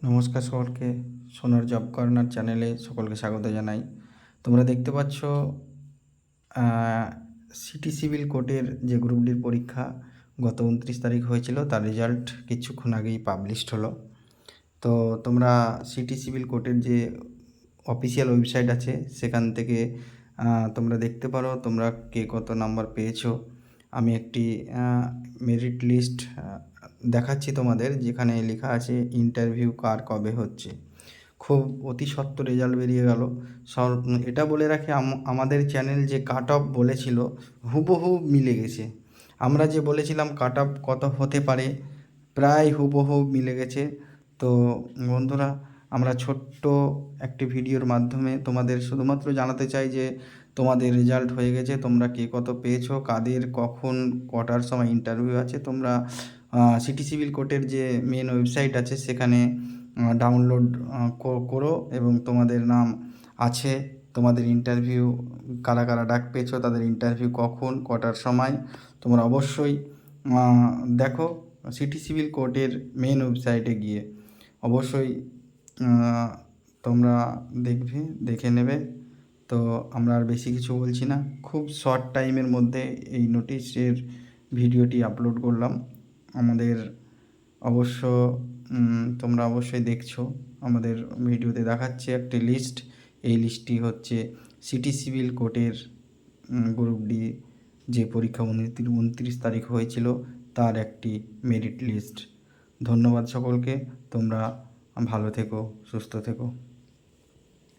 নমস্কার সকলকে, সোনার জব কর্নার চ্যানেলে সকলকে স্বাগত জানাই। তোমরা দেখতে পাচ্ছ সিটি সিভিল কোর্টের যে গ্রুপ ডির পরীক্ষা গত 29 তারিখ হয়েছিল, তার রেজাল্ট কিছুক্ষণ আগেই পাবলিশড হলো। তো তোমরা সিটি সিভিল কোর্টের যে অফিসিয়াল ওয়েবসাইট আছে সেখান থেকে তোমরা দেখতে পারো তোমরা কে কত নাম্বার পেয়েছো। আমি একটি মেরিট লিস্ট দেখাচ্ছি তোমাদের, যেখানে লেখা আছে ইন্টারভিউ কার কবে হচ্ছে। খুব অতি সত্বর রেজাল্ট বেরিয়ে গেল। এটা বলে রাখি, আমাদের চ্যানেল যে কাট অফ বলেছিল হুবহু মিলে গেছে। আমরা যে বলেছিলাম কাট অফ কত হতে পারে, প্রায় হুবহু মিলে গেছে। তো বন্ধুরা, আমরা ছোট্ট একটি ভিডিওর মাধ্যমে তোমাদের শুধুমাত্র জানাতে চাই যে তোমাদের রেজাল্ট হয়ে গেছে, তোমরা কে কত পেয়েছো, কাদের কখন কটার সময় ইন্টারভিউ আছে। তোমরা সিটি সিভিল কোর্টের যে মেন ওয়েবসাইট আছে সেখানে ডাউনলোড করো এবং তোমাদের নাম আছে, তোমাদের ইন্টারভিউ কারা কারা ডাক পেয়েছো, তাদের ইন্টারভিউ কখন কটার সময় তোমরা অবশ্যই দেখো। সিটি সিভিল কোর্টের মেন ওয়েবসাইটে গিয়ে অবশ্যই তোমরা দেখে নেবে। তো আমরা আর বেশি কিছু বলছি না, খুব শর্ট টাইমের মধ্যে এই নোটিশের ভিডিওটি আপলোড করলাম। আমাদের অবশ্য তোমরা অবশ্যই দেখছো, আমাদের ভিডিওতে দেখাচ্ছে একটি লিস্ট। এই লিস্টটি হচ্ছে সিটি সিভিল কোর্টের গ্রুপ ডি যে পরীক্ষা 29 তারিখ হয়েছিল তার একটি মেরিট লিস্ট। ধন্যবাদ সকলকে, তোমরা ভালো থেকো, সুস্থ থেকো।